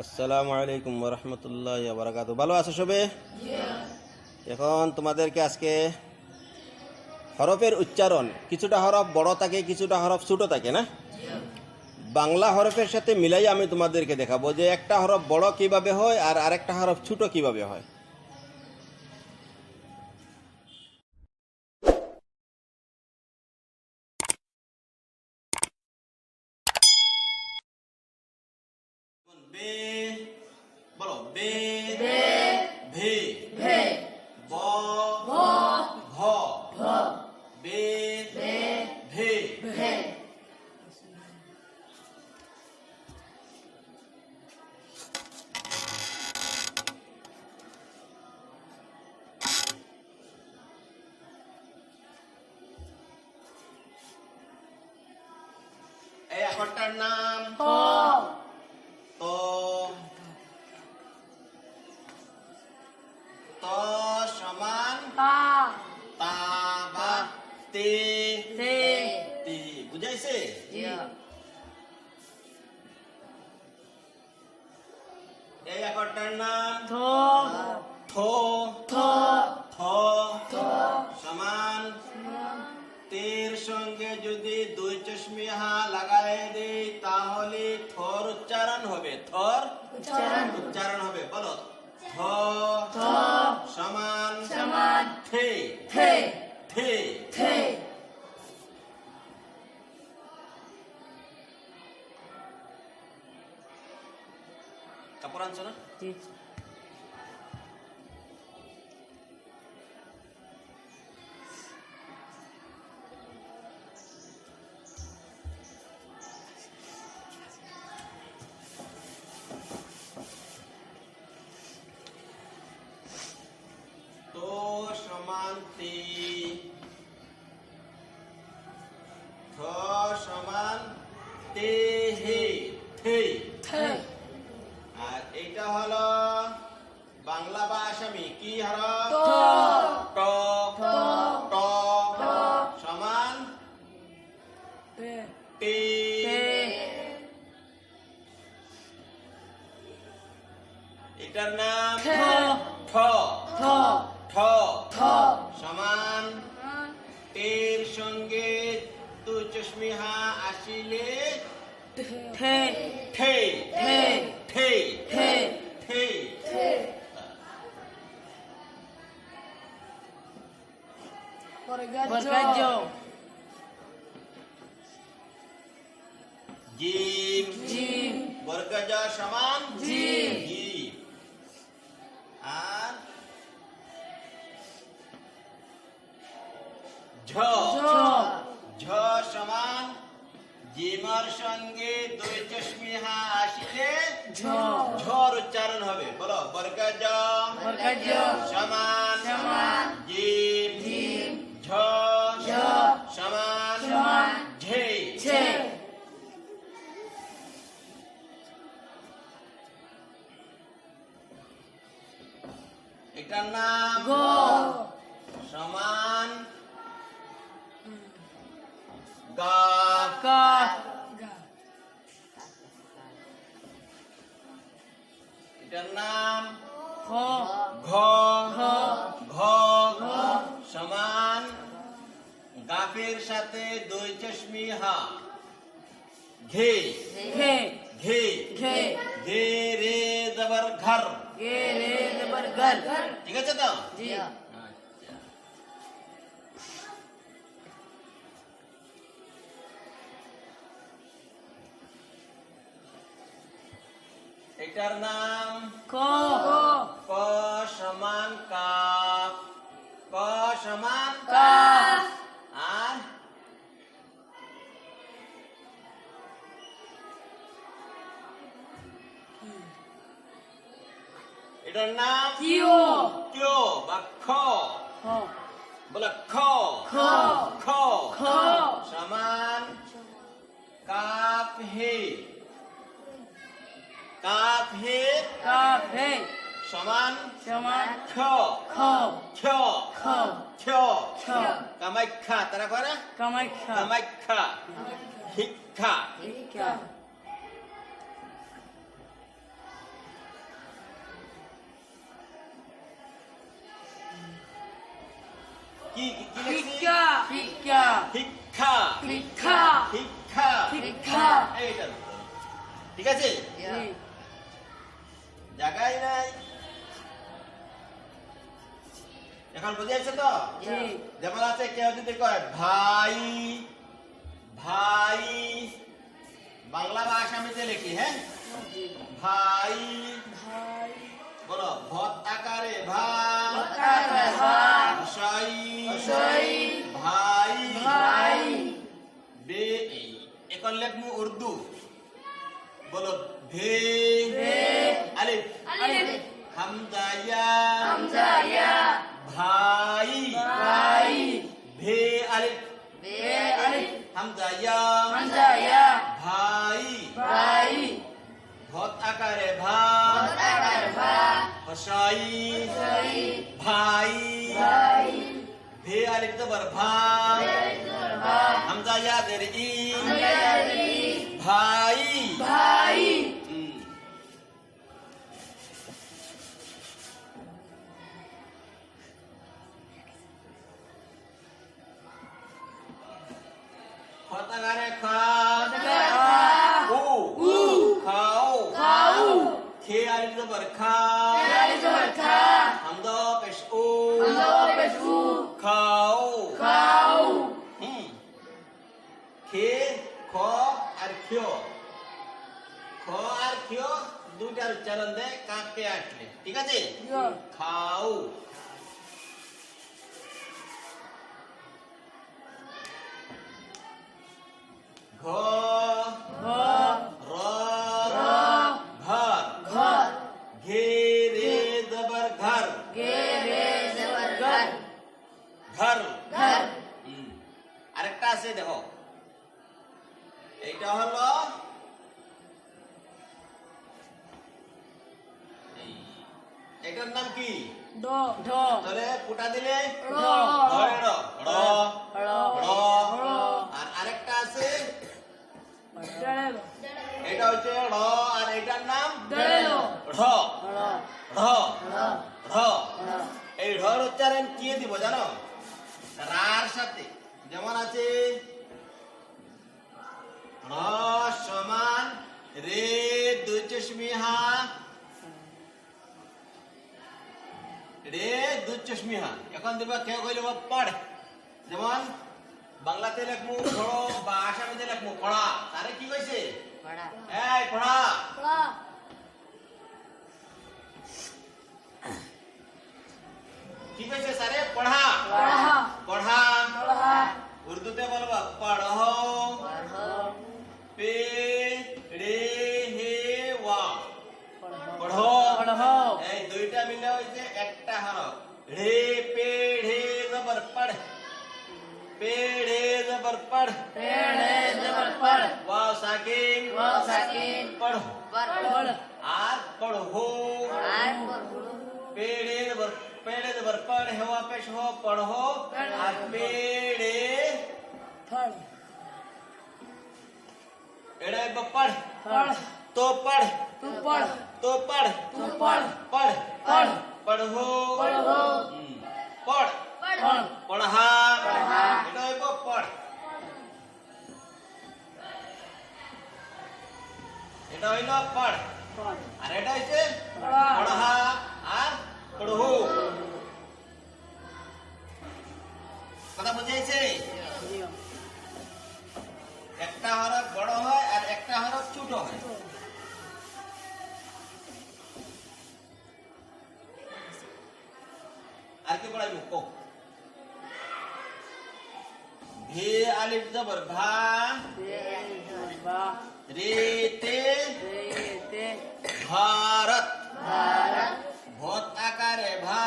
আসসালামু আলাইকুম ওয়া রাহমাতুল্লাহি ওয়া বারাকাতুহু। ভালো আছো সবে? এখন তোমাদেরকে আজকে হরফের উচ্চারণ, কিছুটা হরফ বড় থাকে, কিছুটা হরফ ছোট থাকে না? বাংলা হরফের সাথে মিলাই আমি তোমাদেরকে দেখাবো যে একটা হরফ বড় কিভাবে হয় আর আরেকটা হরফ ছোট কিভাবে হয়। বে, বলো বে, ভে, ব, ভ, বে, ভে। এই আখরটার নাম ত। ত সমান তা বা তে, বুঝাইছে? এই আখরটার নাম থ। থ সমান তের সঙ্গে যদি দুই চশমি হা লাগাই দেই তাহলে থর উচ্চারণ হবে। থর উচ্চারণ হবে। বলো থ সমান থে। কাপড় আনছো না? তো সমান তে, থ সমান তে হে, আর এটা হলো বাংলা বা আসামি কি হরফ? ট। ট সমান তে। এটার নাম ঠ। সমান তের সঙ্গে দুই চশমি হা আসিলে ঠে। জিম বর্গজ সমান জিম। আর ঝ সমান জিমার সঙ্গে দুই চশমি হা আসিলে ঝর উচ্চারণ হবে। বলো বর্গজ সমান জিম। ঝ সমান ঝে। এটার নাম সমান গা। এটার নাম ঘ। সমান গাফের সাথে দুই চশমি হা ঘে। ঘে রে জবর ঘর। ঠিক আছে তো? এটার নাম ক সমান কাফ। ক সমান আর এটার নাম কিও বা খ। বলে খ সমান কাফ হে। সমান খ। কামাখ্যা তারা করে কামাখ্যা। শিক্ষা শিক্ষা শিক্ষা শিক্ষা এইটা ঠিক আছে জায়গায় নাই এখন বুঝে যাচ্ছে তো জি যেমন আছে কেউ যদি কয় ভাই ভাই বাংলা বা আসামিতে লিখি হ্যাঁ ভাই ভাই বলো ভত আকারে ভা আকারে ভা সাই সাই ভাই ভাই বে এখন লেখমু উর্দু বলো ভে ভে আলিফ আলিফ হামজা ইয়া হামজা ইয়া ভাই ভাই ভে আলিফ বে আলিফ হামজা ইয়া হামজা ইয়া ভাই ভাই ভত আকারে ভা আকারে ভা হসাই সাই ভাই ভাই ভে আলিফ জবর ভা ভা হামজা ইয়া দের ই হামজা ইয়া ই ভাই ভাই হুম। ভত আকারে খা উ খাও খাও খে আলিফ জবর খা আলিফ জবর খা হামজা পেশ উ হামজা পেশ উ খাও খাও হুম খে খ আর খিও খ আর খিও দুইটার উচ্চারণ দেয় কাকে আসলে ঠিক আছে খাও ঘ ঘ র র ঘর ঘর ঘে রে জবর ঘর গে রে জবর ঘর ঘর ঘর আরেকটা আছে দেখো এইটা হলো এটার নাম কি ড ঢ তাহলে ফুটা দিলে র ধরে র র র র র আর আরেকটা আছে ডড়েল এটা হচ্ছে র আর এটার নাম ডড়েল ঢ র ঢ র ঢ এই ঢর উচ্চারণ কি দিব জানো রার সাথে যেমন আছে র সমান রে দুই চশমি হা রে দুই চশমি হা এখন দিবা কেউ কইলে পড় যেমন বাংলাতে লেখমু পড়ো বা আসামিতে লেখমু পড়া তারে কি কইছে পড়া এই পড়া পড়া কি কইছে সারে পড়া পড়া পড়া পড়া উর্দুতে বলবা পড়ো পড়ো পে রে হে ওয়া পড়ো পড়ো এই দুইটা মিলে হইছে একটা হরফ রে পে ঢে জবর পড় পে ঢে জবর পড় পেড়ে জবর পড় ওয়াও সাকিন ওয়াও সাকিন পড়ো পড় আর পড়ো আর পড়ো পেড়ে জবর পেড়ে জবর পড় হওয়া পেশ हो पढ़ो আর পেড়ে পড় এড়ে পড় পড় तो पढ़ तू पढ़ तो पढ़ तू पढ़ पढ़ पढ़ पढ़ो पढ़ो पढ़ पढ़ पढ़ा पढ़ा এটা হইব পড় এটা হইল পড় पढ़ আর এটা হইছে पढ़ा পড়া আর পড়ো কথা বুঝাইছে একটা হরফ বড় হয় আর একটা হরফ ছোট হয় আর কি পড়াইব কো ভে আলিফ জবর ভা রে তে ভারত भारत ভত আকারে ভা